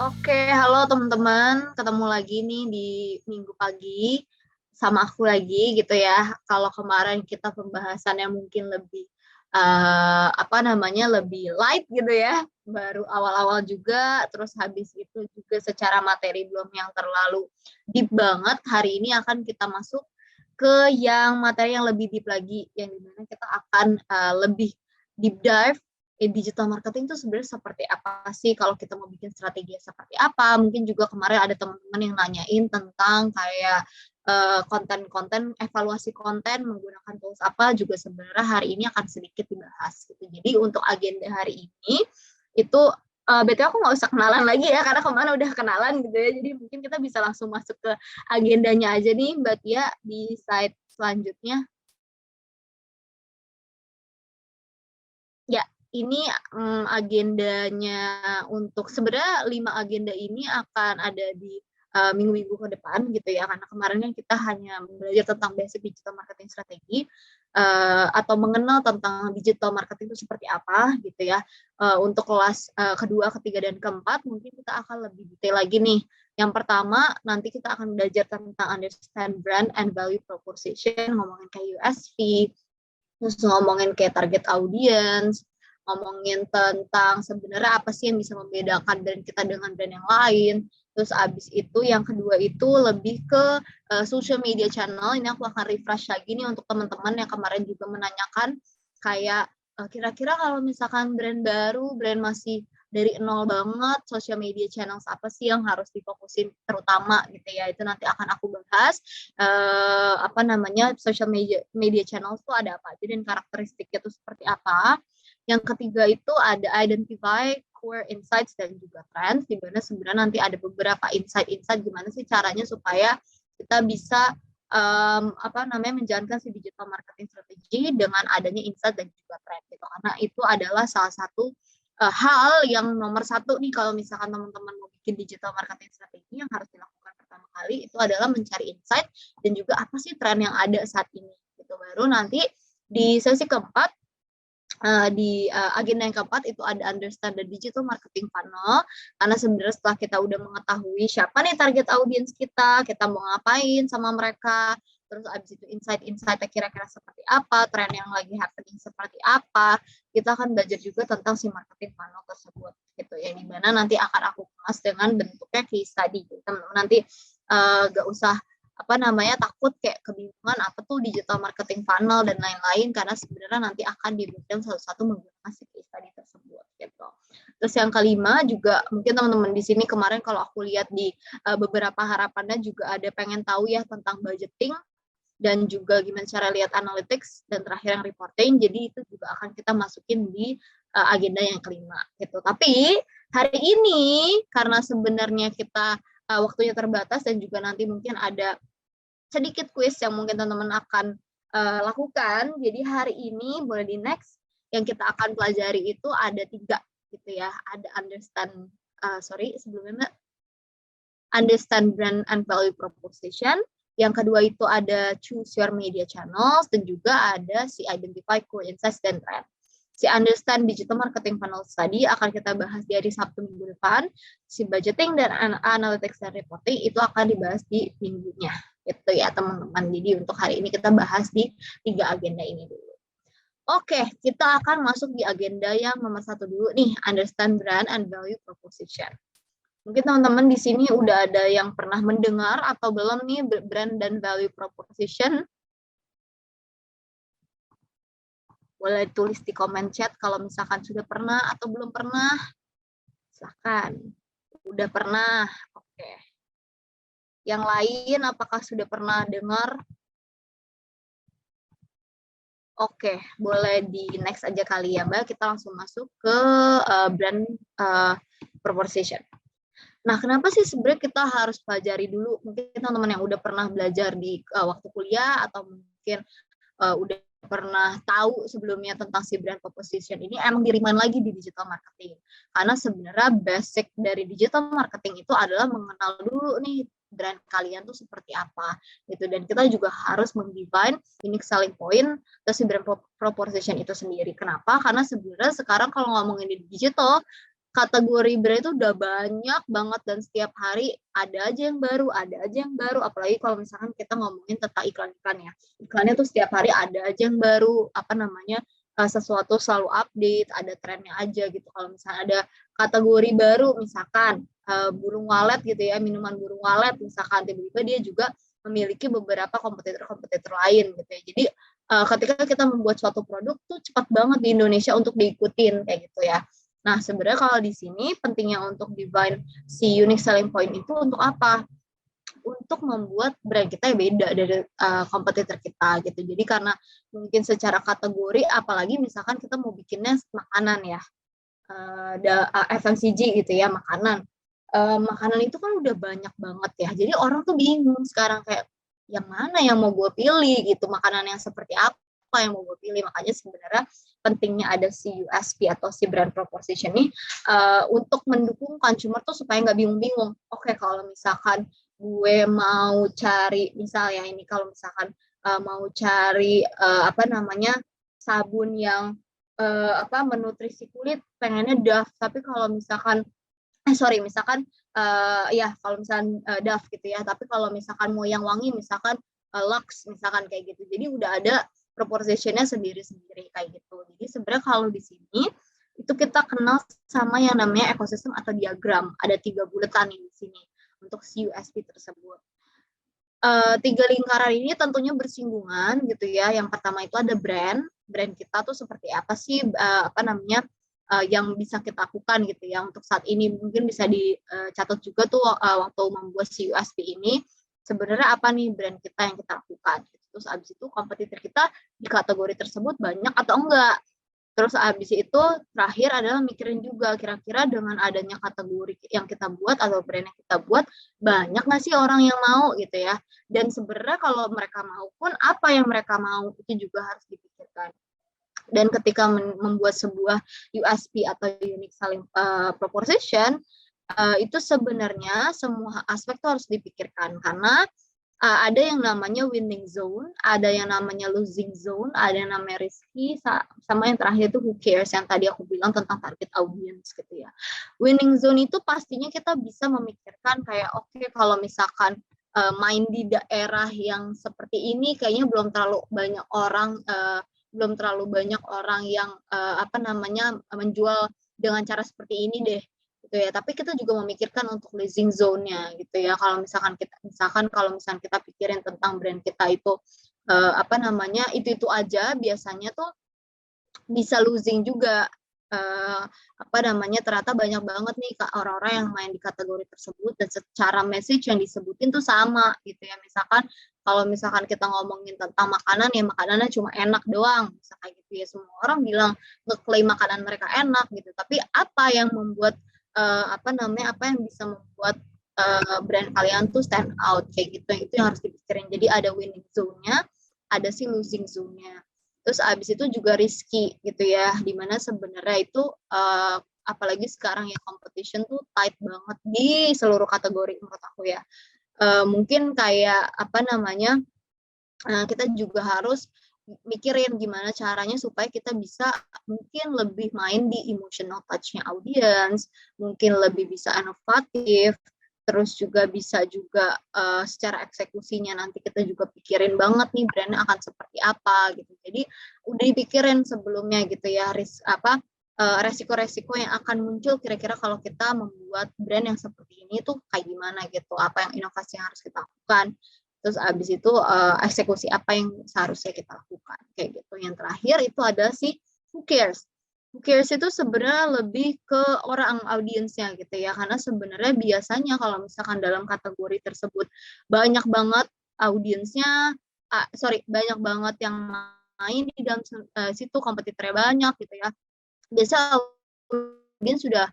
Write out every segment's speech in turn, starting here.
Oke, halo teman-teman. Ketemu lagi nih di minggu pagi sama aku lagi gitu ya. Kalau kemarin kita pembahasannya mungkin lebih apa namanya lebih light gitu ya. Baru awal-awal juga, terus habis itu juga secara materi belum yang terlalu deep banget. Hari ini akan kita masuk ke yang materi yang lebih deep lagi, yang dimana kita akan lebih deep dive digital marketing itu sebenarnya seperti apa sih, kalau kita mau bikin strategi seperti apa. Mungkin juga kemarin ada teman-teman yang nanyain tentang kayak konten-konten, evaluasi konten menggunakan tools apa, juga sebenarnya hari ini akan sedikit dibahas gitu. Jadi untuk agenda hari ini itu BTW aku nggak usah kenalan lagi ya, karena kemarin udah kenalan gitu ya. Jadi mungkin kita bisa langsung masuk ke agendanya aja nih Mbak Tia di slide selanjutnya. Ya, ini agendanya untuk sebenarnya 5 agenda ini akan ada di minggu-minggu ke depan gitu ya, karena kemarin kan kita hanya belajar tentang basic digital marketing strategi atau mengenal tentang digital marketing itu seperti apa gitu ya. Untuk kelas kedua, ketiga, dan keempat mungkin kita akan lebih detail lagi nih. Yang pertama nanti kita akan belajar tentang understand brand and value proposition, ngomongin kayak USP, terus ngomongin kayak target audience, ngomongin tentang sebenarnya apa sih yang bisa membedakan brand kita dengan brand yang lain. Terus abis itu yang kedua itu lebih ke social media channel. Ini aku akan refresh lagi nih untuk teman-teman yang kemarin juga menanyakan kayak kira-kira kalau misalkan brand baru, brand masih dari nol banget, social media channels apa sih yang harus difokusin terutama gitu ya. Itu nanti akan aku bahas apa namanya social media channels itu ada apa aja dan karakteristiknya itu seperti apa. Yang ketiga itu ada identify core insights dan juga trends, di mana sebenarnya nanti ada beberapa insight-insight gimana sih caranya supaya kita bisa apa namanya menjalankan si digital marketing strategi dengan adanya insight dan juga trend gitu. Karena itu adalah salah satu hal yang nomor satu nih kalau misalkan teman-teman mau bikin digital marketing strategi, yang harus dilakukan pertama kali itu adalah mencari insight dan juga apa sih tren yang ada saat ini gitu. Baru nanti di sesi keempat di agenda yang keempat itu ada understand the digital marketing funnel, karena sebenarnya setelah kita udah mengetahui siapa nih target audiens kita mau ngapain sama mereka, terus abis itu insight-insight kira-kira seperti apa, tren yang lagi happening seperti apa, kita akan belajar juga tentang si marketing funnel tersebut gitu ya, dimana nanti akan aku kemas dengan bentuknya case study. Teman-teman nanti gak usah apa namanya takut kayak kebingungan apa tuh digital marketing funnel dan lain-lain, karena sebenarnya nanti akan diberikan satu-satu menggunakan si case study tersebut gitu. Terus yang kelima juga mungkin teman-teman di sini kemarin kalau aku lihat di beberapa harapannya juga ada pengen tahu ya tentang budgeting dan juga gimana cara lihat analytics dan terakhir yang reporting. Jadi itu juga akan kita masukin di agenda yang kelima gitu. Tapi hari ini karena sebenarnya kita waktunya terbatas dan juga nanti mungkin ada sedikit quiz yang mungkin teman-teman akan lakukan. Jadi hari ini boleh di next, yang kita akan pelajari itu ada 3 gitu ya. Ada sebelumnya understand brand and value proposition. Yang kedua itu ada choose your media channels, dan juga ada si identify core insights dan trend. Si understand digital marketing funnel tadi akan kita bahas di hari Sabtu minggu depan. Si budgeting dan analytics dan reporting itu akan dibahas di minggunya. Itu ya teman-teman. Jadi untuk hari ini kita bahas di 3 agenda ini dulu. Oke, kita akan masuk di agenda yang nomor 1 dulu nih, understand brand and value proposition. Mungkin teman-teman di sini udah ada yang pernah mendengar atau belum nih brand dan value proposition? Boleh tulis di komen chat kalau misalkan sudah pernah atau belum pernah. Silahkan. Udah pernah. Oke. Yang lain apakah sudah pernah dengar? Oke, boleh di next aja kali ya Mbak. Kita langsung masuk ke brand proposition. Nah, kenapa sih sebenarnya kita harus pelajari dulu? Mungkin teman-teman yang udah pernah belajar di waktu kuliah atau mungkin udah pernah tahu sebelumnya tentang si brand proposition ini emang diriman lagi di digital marketing. Karena sebenarnya basic dari digital marketing itu adalah mengenal dulu nih brand kalian tuh seperti apa gitu, dan kita juga harus mendefine unique selling point terus si brand proposition itu sendiri. Kenapa? Karena sebenarnya sekarang kalau ngomongin di digital kategori brand itu udah banyak banget dan setiap hari ada aja yang baru, ada aja yang baru. Apalagi kalau misalkan kita ngomongin tentang iklan-iklan ya. Iklannya tuh setiap hari ada aja yang baru, apa namanya, sesuatu selalu update, ada trennya aja gitu. Kalau misalnya ada kategori baru, misalkan burung walet gitu ya, minuman burung walet, misalkan tiba-tiba dia juga memiliki beberapa kompetitor-kompetitor lain gitu ya. Jadi ketika kita membuat suatu produk tuh cepat banget di Indonesia untuk diikutin kayak gitu ya. Nah, sebenarnya kalau di sini pentingnya untuk define si unique selling point itu untuk apa? Untuk membuat brand kita beda dari kompetitor kita gitu. Jadi karena mungkin secara kategori, apalagi misalkan kita mau bikinnya makanan ya, FMCG gitu ya, makanan. Makanan itu kan udah banyak banget ya. Jadi orang tuh bingung sekarang kayak yang mana yang mau gue pilih gitu, makanan yang seperti apa yang mau gue pilih. Makanya sebenarnya pentingnya ada si USP atau si brand proposition ini untuk mendukung consumer tuh supaya nggak bingung-bingung. Oke, kalau misalkan gue mau cari misalnya ini kalau misalkan mau cari apa namanya sabun yang menutrisi kulit pengennya Dove, tapi kalau misalkan misalkan ya kalau misalkan Dove gitu ya, tapi kalau misalkan mau yang wangi misalkan Lux misalkan kayak gitu. Jadi udah ada proposition-nya sendiri-sendiri kayak gitu. Jadi sebenarnya kalau di sini itu kita kenal sama yang namanya ekosistem atau diagram. Ada 3 buletan di sini untuk si USP tersebut. 3 lingkaran ini tentunya bersinggungan gitu ya. Yang pertama itu ada brand kita tuh seperti apa sih yang bisa kita lakukan gitu ya untuk saat ini. Mungkin bisa dicatat juga tuh waktu membuat si USP ini sebenarnya apa nih brand kita yang kita lakukan. Terus abis itu kompetitor kita di kategori tersebut banyak atau enggak. Terus abis itu terakhir adalah mikirin juga kira-kira dengan adanya kategori yang kita buat atau brand yang kita buat banyak nggak sih orang yang mau gitu ya. Dan sebenarnya kalau mereka mau pun apa yang mereka mau itu juga harus dipikirkan. Dan ketika membuat sebuah USP atau unique selling proposition itu sebenarnya semua aspek itu harus dipikirkan karena ada yang namanya winning zone, ada yang namanya losing zone, ada yang namanya risky, sama yang terakhir itu who cares yang tadi aku bilang tentang target audience gitu ya. Winning zone itu pastinya kita bisa memikirkan kayak oke, kalau misalkan main di daerah yang seperti ini kayaknya belum terlalu banyak orang yang menjual dengan cara seperti ini deh gitu ya. Tapi kita juga memikirkan untuk leasing zone-nya gitu ya. Kalau misalkan kita pikirin tentang brand kita itu itu aja biasanya tuh bisa losing juga. Ternyata banyak banget nih orang-orang yang main di kategori tersebut dan secara message yang disebutin tuh sama gitu ya. Kalau misalkan kita ngomongin tentang makanan ya makanannya cuma enak doang misalkan gitu ya, semua orang bilang ngeklaim makanan mereka enak gitu, tapi apa yang membuat apa yang bisa membuat brand kalian tuh stand out kayak gitu, itu yang harus dipikirin. Jadi ada winning zone-nya, ada sih losing zone-nya. Terus abis itu juga risky gitu ya, dimana sebenarnya itu apalagi sekarang ya competition tuh tight banget di seluruh kategori menurut aku ya. Mungkin kayak kita juga harus mikirin gimana caranya supaya kita bisa mungkin lebih main di emotional touch-nya audience, mungkin lebih bisa inovatif, terus juga bisa juga secara eksekusinya nanti kita juga pikirin banget nih brandnya akan seperti apa gitu. Jadi udah dipikirin sebelumnya gitu ya resiko-resiko yang akan muncul kira-kira kalau kita membuat brand yang seperti ini tuh kayak gimana gitu, apa yang inovasi yang harus kita lakukan. Terus abis itu eksekusi apa yang seharusnya kita lakukan kayak gitu. Yang terakhir itu ada si who cares. Who cares itu sebenarnya lebih ke orang audiensnya gitu ya, karena sebenarnya biasanya kalau misalkan dalam kategori tersebut banyak banget audiensnya, banyak banget yang main di dalam situ, kompetitornya banyak gitu ya. Biasa audiens udah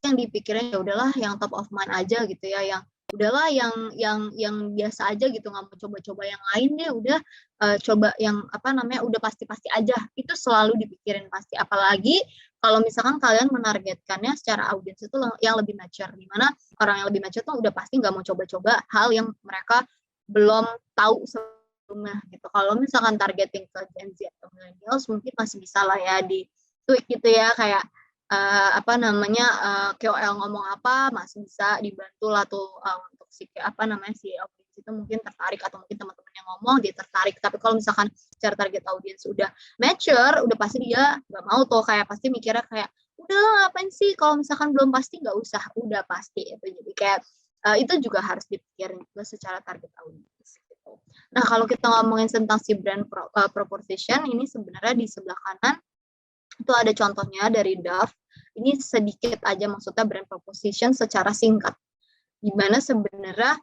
yang dipikirin ya udahlah yang top of mind aja gitu ya, yang udahlah yang biasa aja gitu, nggak mau coba-coba yang lain deh, udah coba yang udah pasti-pasti aja, itu selalu dipikirin pasti. Apalagi kalau misalkan kalian menargetkannya secara audiens itu yang lebih mature, dimana orang yang lebih mature tuh udah pasti nggak mau coba-coba hal yang mereka belum tahu sebelumnya gitu. Kalau misalkan targeting ke Gen Z atau millennials mungkin masih bisa lah ya di tweak gitu ya, kayak apa namanya, KOL ngomong apa masih bisa dibantu lah tuh, untuk si apa namanya, si audiens itu mungkin tertarik atau mungkin teman-teman yang ngomong dia tertarik. Tapi kalau misalkan secara target audiens udah mature, udah pasti dia nggak mau tuh, kayak pasti mikirnya kayak, "Udah ngapain sih kalau misalkan belum pasti nggak usah." Udah pasti itu. Jadi kayak, itu juga harus dipikirin juga secara target audiens gitu. Nah, kalau kita ngomongin tentang si brand proposition ini sebenarnya di sebelah kanan itu ada contohnya dari Dove. Ini sedikit aja maksudnya brand proposition secara singkat. Di mana sebenarnya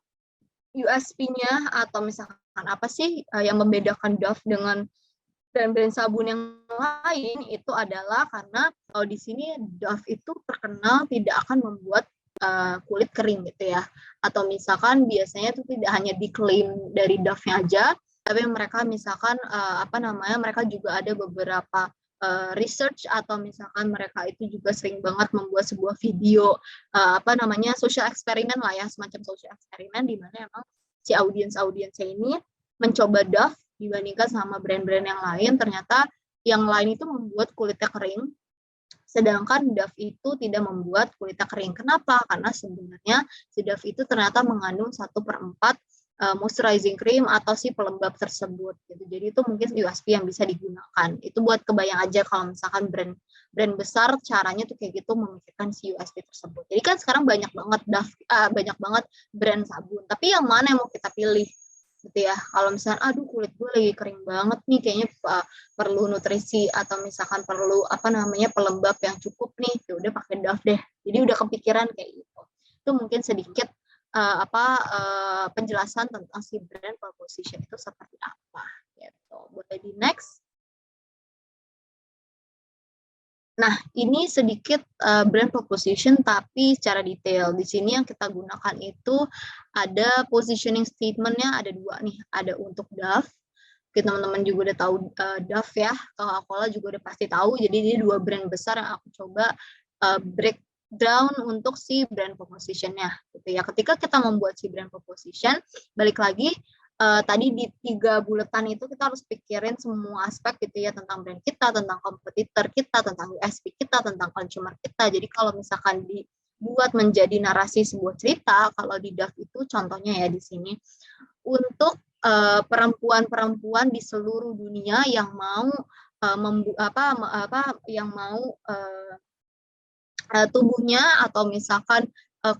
USP-nya atau misalkan apa sih yang membedakan Dove dengan brand-brand sabun yang lain itu adalah karena kalau di sini Dove itu terkenal tidak akan membuat kulit kering gitu ya. Atau misalkan biasanya itu tidak hanya diklaim dari Dove-nya aja, tapi mereka misalkan apa namanya, mereka juga ada beberapa research atau misalkan mereka itu juga sering banget membuat sebuah video apa namanya, social eksperimen lah ya, semacam social eksperimen di mana emang si audiensnya ini mencoba Dove dibandingkan sama brand-brand yang lain, ternyata yang lain itu membuat kulitnya kering, sedangkan Dove itu tidak membuat kulitnya kering. Kenapa? Karena sebenarnya si Dove itu ternyata mengandung 1/4 moisturizing cream atau si pelembab tersebut gitu. Jadi itu mungkin USP yang bisa digunakan. Itu buat kebayang aja kalau misalkan brand besar caranya tuh kayak gitu memikirkan si USP tersebut. Jadi kan sekarang banyak banget banyak banget brand sabun. Tapi yang mana yang mau kita pilih? Gitu ya. Kalau misalkan aduh kulit gue lagi kering banget nih, kayaknya perlu nutrisi atau misalkan perlu apa namanya pelembab yang cukup nih, ya udah pakai Dove deh. Jadi udah kepikiran kayak gitu. Itu mungkin sedikit penjelasan tentang si brand proposition itu seperti apa gitu. Boleh di next. Nah, ini sedikit brand proposition tapi secara detail. Di sini yang kita gunakan itu ada positioning statement-nya ada 2 nih. Ada untuk Dove, teman-teman juga udah tahu Dove ya, Coca-Cola juga udah pasti tahu. Jadi ini 2 brand besar yang aku coba breakdown untuk si brand proposition-nya gitu ya. Ketika kita membuat si brand proposition, balik lagi tadi di 3 buletan itu kita harus pikirin semua aspek gitu ya, tentang brand kita, tentang kompetitor kita, tentang USP kita, tentang consumer kita. Jadi kalau misalkan dibuat menjadi narasi sebuah cerita, kalau di Dove itu contohnya ya di sini, untuk perempuan-perempuan di seluruh dunia yang mau yang mau tubuhnya atau misalkan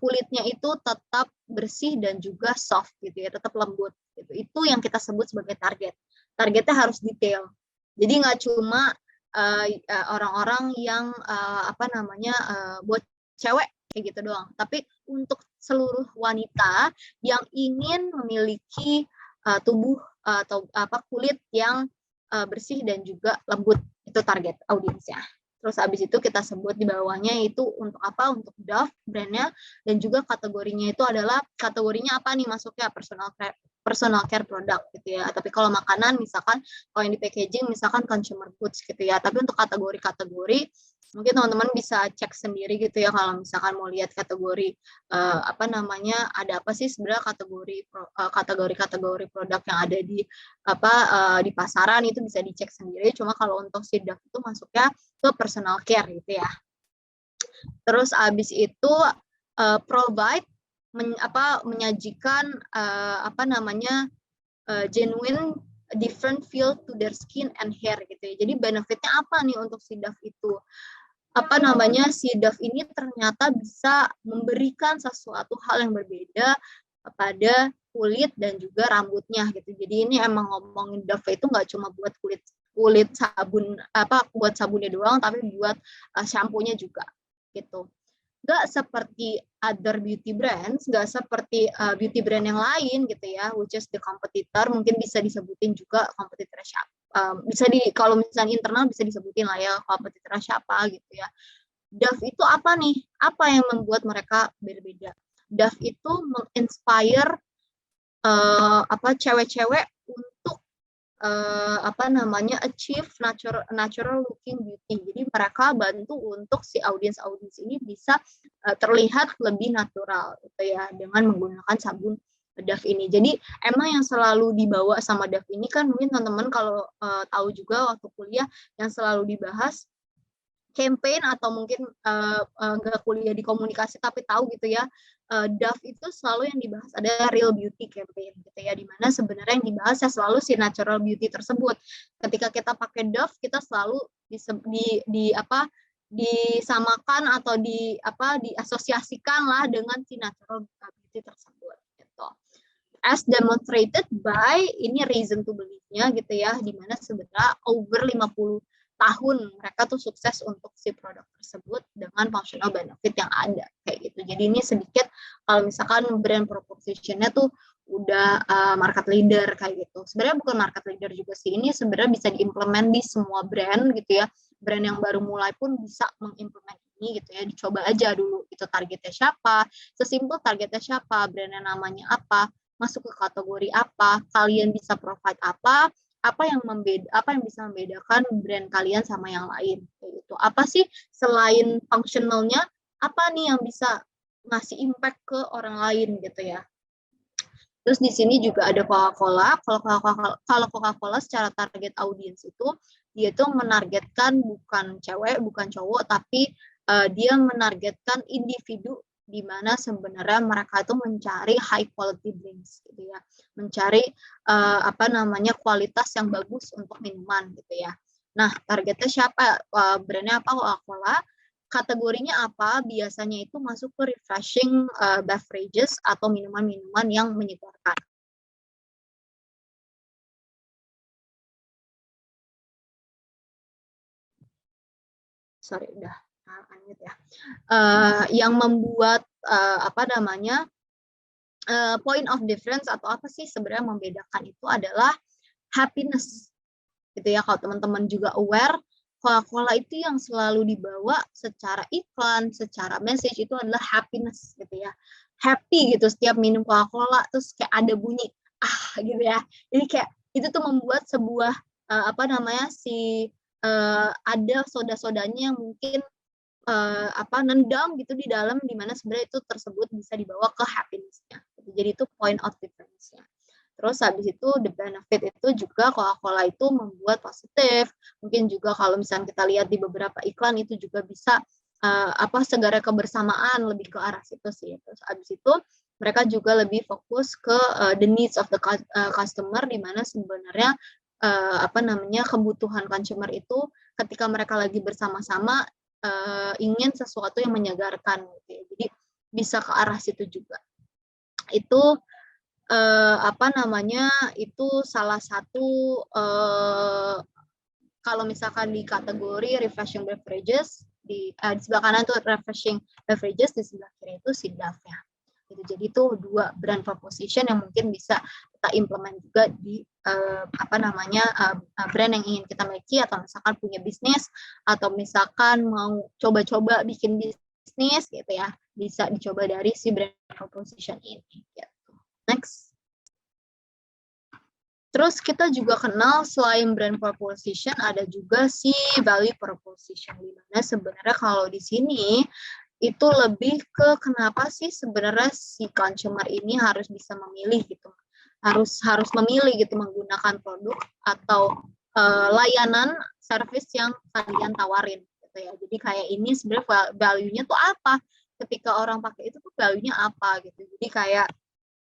kulitnya itu tetap bersih dan juga soft gitu ya, tetap lembut gitu. Itu yang kita sebut sebagai target. Targetnya harus detail. Jadi nggak cuma orang-orang yang apa namanya buat cewek kayak gitu doang, tapi untuk seluruh wanita yang ingin memiliki tubuh atau kulit yang bersih dan juga lembut, itu target audiensnya. Terus abis itu kita sebut di bawahnya itu untuk apa? Untuk Dove brandnya, dan juga kategorinya itu adalah kategorinya apa nih masuknya personal care product gitu ya. Tapi kalau makanan misalkan kalau yang di packaging misalkan consumer goods gitu ya. Tapi untuk kategori-kategori mungkin teman-teman bisa cek sendiri gitu ya kalau misalkan mau lihat kategori apa namanya ada apa sih sebenarnya kategori produk yang ada di di pasaran itu bisa dicek sendiri. Cuma kalau untuk si Dove itu masuknya ke personal care gitu ya. Terus abis itu provide menyajikan apa namanya genuine different feel to their skin and hair gitu ya. Jadi benefitnya apa nih untuk si Dove itu? Apa namanya si Dove ini ternyata bisa memberikan sesuatu hal yang berbeda pada kulit dan juga rambutnya gitu. Jadi ini emang ngomongin Dove itu nggak cuma buat kulit sabun buat sabunnya doang, tapi buat shampoo-nya juga gitu. Nggak seperti other beauty brands, nggak seperti beauty brand yang lain gitu ya, which is the competitor, mungkin bisa disebutin juga kompetitor siapa. Bisa kalau misalnya internal bisa disebutin lah ya kompetitor siapa gitu ya. Dove itu apa nih? Apa yang membuat mereka berbeda? Dove itu menginspire cewek-cewek untuk apa namanya achieve natural looking beauty. Jadi mereka bantu untuk si audiens ini bisa terlihat lebih natural gitu ya dengan menggunakan sabun Dove ini. Jadi emang yang selalu dibawa sama Dove ini kan mungkin teman-teman kalau tahu juga waktu kuliah yang selalu dibahas campaign atau mungkin nggak kuliah di komunikasi tapi tahu gitu ya, Dove itu selalu yang dibahas ada real beauty campaign gitu ya, dimana sebenarnya yang dibahas ya selalu si natural beauty tersebut. Ketika kita pakai Dove, kita selalu disamakan atau diasosiasikan lah dengan si natural beauty tersebut gitu. As demonstrated by ini reason to believe-nya gitu ya, dimana sebenarnya over 50 tahun mereka tuh sukses untuk si produk tersebut dengan functional benefit yang ada kayak gitu. Jadi ini sedikit kalau misalkan brand proposition-nya tuh udah market leader kayak gitu. Sebenarnya bukan market leader juga sih, ini sebenarnya bisa diimplement di semua brand gitu ya. Brand yang baru mulai pun bisa mengimplement ini gitu ya, dicoba aja dulu itu targetnya siapa, sesimpel targetnya siapa, brandnya namanya apa, masuk ke kategori apa, kalian bisa provide apa yang bisa membedakan brand kalian sama yang lain gitu. Apa sih selain functionalnya, apa nih yang bisa ngasih impact ke orang lain gitu ya. Terus di sini juga ada Coca-Cola. Kalau Coca-Cola secara target audiens itu dia tuh menargetkan bukan cewek, bukan cowok, tapi dia menargetkan individu di mana sebenarnya mereka itu mencari high quality drinks gitu ya, mencari kualitas yang bagus untuk minuman gitu ya. Nah, targetnya siapa? Brandnya apa? Coca-Cola. Kategorinya apa? Biasanya itu masuk ke refreshing beverages atau minuman-minuman yang menyegarkan. Sorry, udah unmute ya. Yang membuat point of difference atau apa sih sebenarnya membedakan itu adalah happiness gitu ya. Kalau teman-teman juga aware, Coca-Cola itu yang selalu dibawa secara iklan, secara message itu adalah happiness gitu ya. Happy gitu setiap minum Coca-Cola, terus kayak ada bunyi gitu ya. Jadi kayak itu tuh membuat sebuah ada soda-sodanya yang mungkin nendang gitu di dalam, dimana sebenarnya itu tersebut bisa dibawa ke happiness-nya. Jadi itu point of difference-nya. Terus habis itu the benefit itu juga Coca-Cola itu membuat positif. Mungkin juga kalau misalnya kita lihat di beberapa iklan itu juga bisa segara kebersamaan, lebih ke arah situ sih. Terus habis itu mereka juga lebih fokus ke the needs of the customer, di mana sebenarnya kebutuhan consumer itu ketika mereka lagi bersama-sama ingin sesuatu yang menyegarkan gitu ya. Jadi bisa ke arah situ juga. Itu itu salah satu kalau misalkan di kategori refreshing beverages di sebelah kanan tuh refreshing beverages, di sebelah kiri itu si Dove-nya. Gitu. Jadi itu dua brand proposition yang mungkin bisa kita implement juga di brand yang ingin kita miliki, atau misalkan punya bisnis, atau misalkan mau coba-coba bikin bisnis gitu ya, bisa dicoba dari si brand proposition ini. Gitu. Next. Terus kita juga kenal selain brand proposition ada juga si value proposition, di mana sebenarnya kalau di sini itu lebih ke kenapa sih sebenarnya si consumer ini harus bisa memilih gitu, harus memilih gitu menggunakan produk atau layanan service yang kalian tawarin gitu ya. Jadi kayak ini sebenarnya value-nya tuh apa? Ketika orang pakai itu tuh value-nya apa gitu. Jadi kayak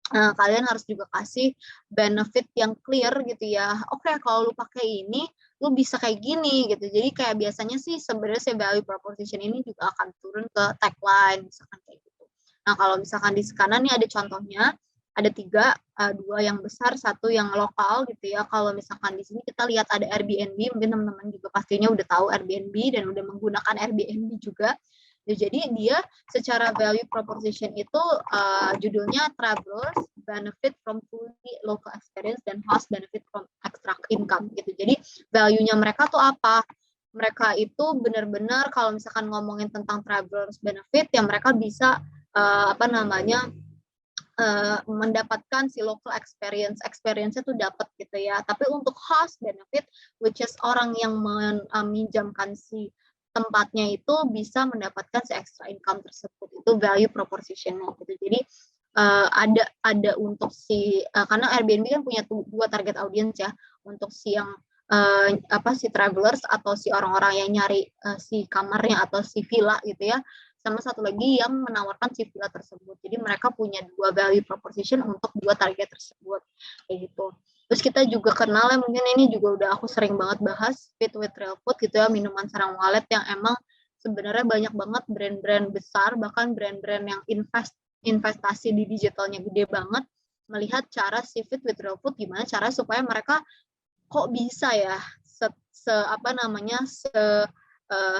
kalian harus juga kasih benefit yang clear gitu ya. Oke, kalau lu pakai ini, lu bisa kayak gini gitu. Jadi kayak biasanya sih sebenarnya si value proposition ini juga akan turun ke tagline misalkan kayak gitu. Nah, kalau misalkan di kanan nih ada contohnya, ada 3, 2 yang besar, 1 yang lokal gitu ya. Kalau misalkan di sini kita lihat ada Airbnb, mungkin teman-teman juga pastinya udah tahu Airbnb dan udah menggunakan Airbnb juga. Jadi dia secara value proposition itu judulnya Travelers Benefit from Fully Local Experience dan Host Benefit from Extra Income gitu. Jadi value-nya mereka tuh apa? Mereka itu benar-benar kalau misalkan ngomongin tentang Travelers Benefit, ya mereka bisa mendapatkan si local experience-nya tuh dapat gitu ya. Tapi untuk host benefit, which is orang yang meminjamkan si tempatnya itu bisa mendapatkan si extra income tersebut, itu value proposition-nya gitu. Jadi ada untuk si karena Airbnb kan punya 2 target audience ya, untuk si yang si travelers atau si orang-orang yang nyari si kamarnya atau si villa gitu ya, sama satu lagi yang menawarkan si villa tersebut. Jadi mereka punya dua value proposition untuk dua target tersebut kayak gitu. Terus kita juga kenal ya, mungkin ini juga udah aku sering banget bahas, Fit with Real Food gitu ya, minuman sarang walet yang emang sebenarnya banyak banget brand-brand besar, bahkan brand-brand yang investasi di digitalnya gede banget, melihat cara si Fit with Real Food gimana cara supaya mereka kok bisa ya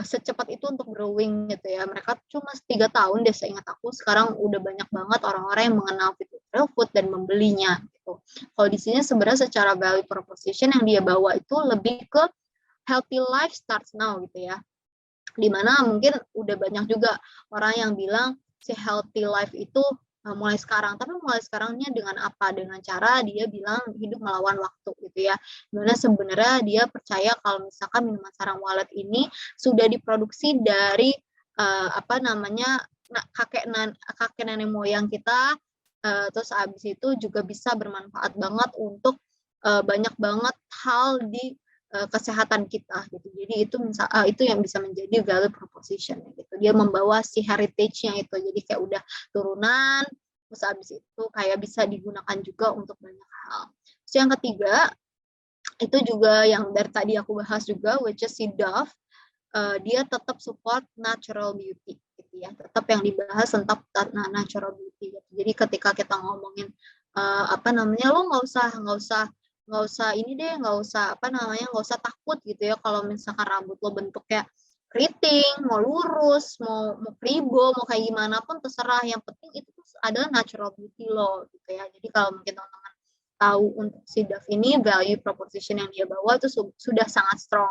secepat itu untuk growing gitu ya. Mereka cuma 3 tahun deh seingat aku, sekarang udah banyak banget orang-orang yang mengenal Fit with Real Food dan membelinya gitu. Kalau di sini sebenarnya secara value proposition yang dia bawa itu lebih ke healthy life starts now gitu ya. Dimana mungkin udah banyak juga orang yang bilang si healthy life itu mulai sekarang, tapi mulai sekarangnya dengan apa? Dengan cara dia bilang hidup melawan waktu gitu ya. Dimana sebenarnya dia percaya kalau misalkan minuman sarang walet ini sudah diproduksi dari kakek nenek moyang kita, terus abis itu juga bisa bermanfaat banget untuk banyak banget hal di kesehatan kita gitu. Jadi itu yang bisa menjadi value proposition gitu. Dia membawa si heritage-nya itu. Jadi kayak udah turunan, terus habis itu kayak bisa digunakan juga untuk banyak hal. Terus yang ketiga, itu juga yang dari tadi aku bahas juga, which is si Dove, dia tetap support natural beauty gitu ya. Tetap yang dibahas tentang natural beauty gitu. Jadi ketika kita ngomongin lo nggak usah takut gitu ya kalau misalkan rambut lo bentuknya keriting, mau lurus, mau kribo, mau kayak gimana pun terserah, yang penting itu adalah natural beauty lo gitu ya. Jadi kalau mungkin teman-teman tahu untuk si Dove ini value proposition yang dia bawa itu sudah sangat strong,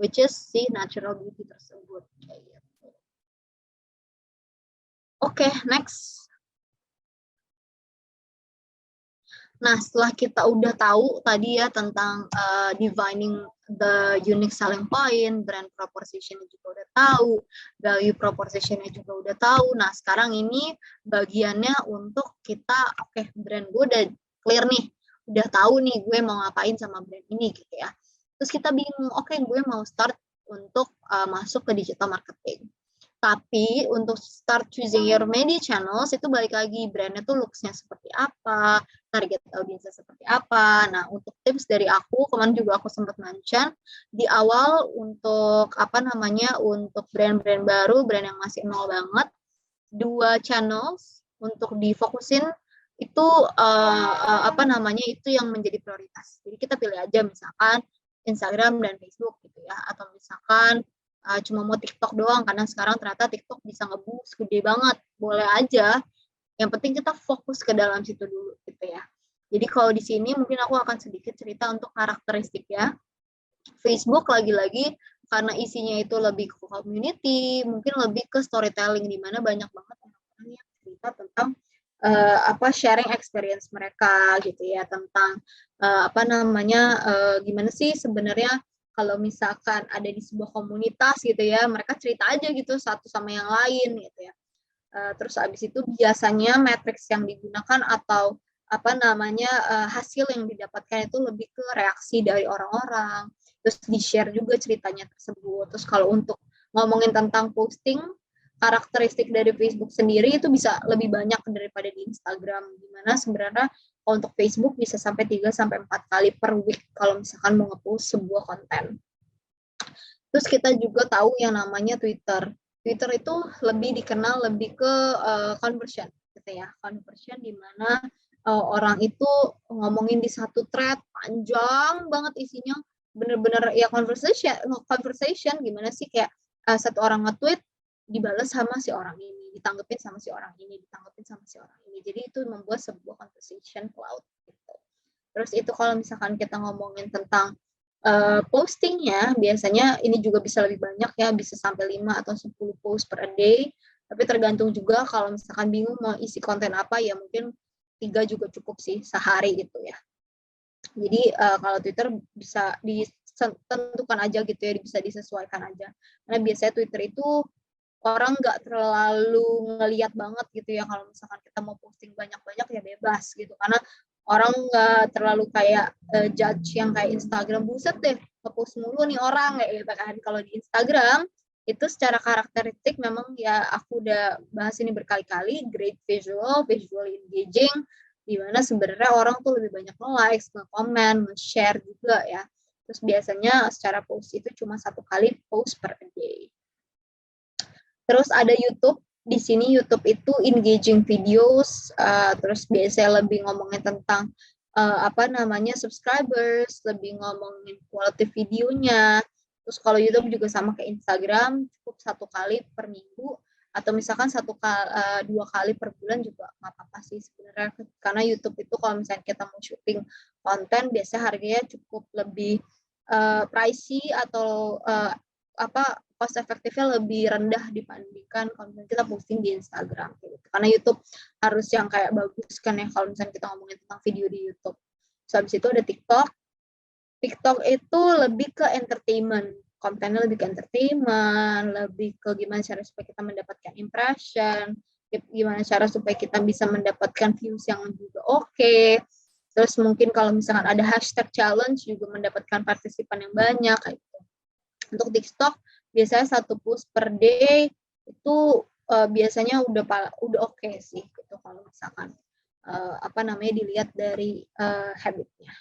which is si natural beauty tersebut kayak gitu. Oke, next. Nah, setelah kita udah tahu tadi ya tentang defining the unique selling point, brand proposition juga udah tahu, value proposition-nya juga udah tahu. Nah, sekarang ini bagiannya untuk kita, brand gue udah clear nih, udah tahu nih gue mau ngapain sama brand ini gitu ya. Terus kita bingung, gue mau start untuk masuk ke digital marketing. Tapi untuk start choosing your media channels itu balik lagi brandnya tuh looks-nya seperti apa, target audiensnya seperti apa. Nah, untuk tips dari aku, kemarin juga aku sempat mention di awal untuk untuk brand-brand baru, brand yang masih nol banget, 2 channels untuk difokusin itu itu yang menjadi prioritas. Jadi kita pilih aja misalkan Instagram dan Facebook gitu ya, atau misalkan cuma mau TikTok doang karena sekarang ternyata TikTok bisa nge-boost gede banget, boleh aja. Yang penting kita fokus ke dalam situ dulu gitu ya. Jadi kalau di sini mungkin aku akan sedikit cerita untuk karakteristik ya. Facebook lagi-lagi karena isinya itu lebih ke community, mungkin lebih ke storytelling di mana banyak banget orang-orang yang cerita tentang sharing experience mereka gitu ya, tentang gimana sih sebenarnya kalau misalkan ada di sebuah komunitas gitu ya, mereka cerita aja gitu satu sama yang lain gitu ya. Terus abis itu biasanya matriks yang digunakan atau hasil yang didapatkan itu lebih ke reaksi dari orang-orang, terus di-share juga ceritanya tersebut. Terus kalau untuk ngomongin tentang posting, karakteristik dari Facebook sendiri itu bisa lebih banyak daripada di Instagram, dimana sebenarnya untuk Facebook bisa sampai 3-4 kali per week kalau misalkan mau nge-post sebuah konten. Terus kita juga tahu yang namanya Twitter. Twitter itu lebih dikenal lebih ke conversion gitu ya. Conversion di mana orang itu ngomongin di satu thread panjang banget isinya, bener-bener ya conversation gimana sih kayak satu orang nge-tweet dibalas sama si orang ini, ditanggepin sama si orang ini, ditanggepin sama si orang ini. Jadi itu membuat sebuah conversation cloud gitu. Terus itu kalau misalkan kita ngomongin tentang postingnya, biasanya ini juga bisa lebih banyak ya, bisa sampai 5 atau 10 post per day, tapi tergantung juga kalau misalkan bingung mau isi konten apa, ya mungkin 3 juga cukup sih sehari gitu ya. Jadi kalau Twitter bisa ditentukan aja gitu ya, bisa disesuaikan aja. Karena biasanya Twitter itu orang nggak terlalu ngeliat banget gitu ya, kalau misalkan kita mau posting banyak-banyak ya bebas gitu, karena orang nggak terlalu kayak judge yang kayak Instagram, buset deh nge-post mulu nih orang kayak gitu kan. Kalau di Instagram itu secara karakteristik memang ya aku udah bahas ini berkali-kali, great visual, visually engaging, di mana sebenarnya orang tuh lebih banyak nge-like, nge-comment, nge-share juga ya. Terus biasanya secara post itu cuma 1 kali post per day. Terus ada YouTube. Di sini YouTube itu engaging videos, terus biasanya lebih ngomongin tentang subscribers, lebih ngomongin quality videonya. Terus kalau YouTube juga sama kayak Instagram, cukup 1 kali per minggu atau misalkan 2 kali per bulan juga nggak apa-apa sih sebenarnya. Karena YouTube itu kalau misalnya kita mau syuting konten, biasanya harganya cukup lebih pricey atau cost efektifnya lebih rendah dibandingkan kalau misalnya kita posting di Instagram gitu. Karena YouTube harus yang kayak bagus kan ya kalau misalnya kita ngomongin tentang video di YouTube. Terus habis itu ada TikTok. TikTok itu lebih ke entertainment, kontennya lebih ke entertainment, lebih ke gimana cara supaya kita mendapatkan impression, gimana cara supaya kita bisa mendapatkan views yang juga oke. Terus mungkin kalau misalkan ada hashtag challenge juga mendapatkan partisipan yang banyak kayak gitu. Untuk TikTok biasanya 1 post per day itu biasanya udah oke sih gitu kalau misalkan dilihat dari habitnya.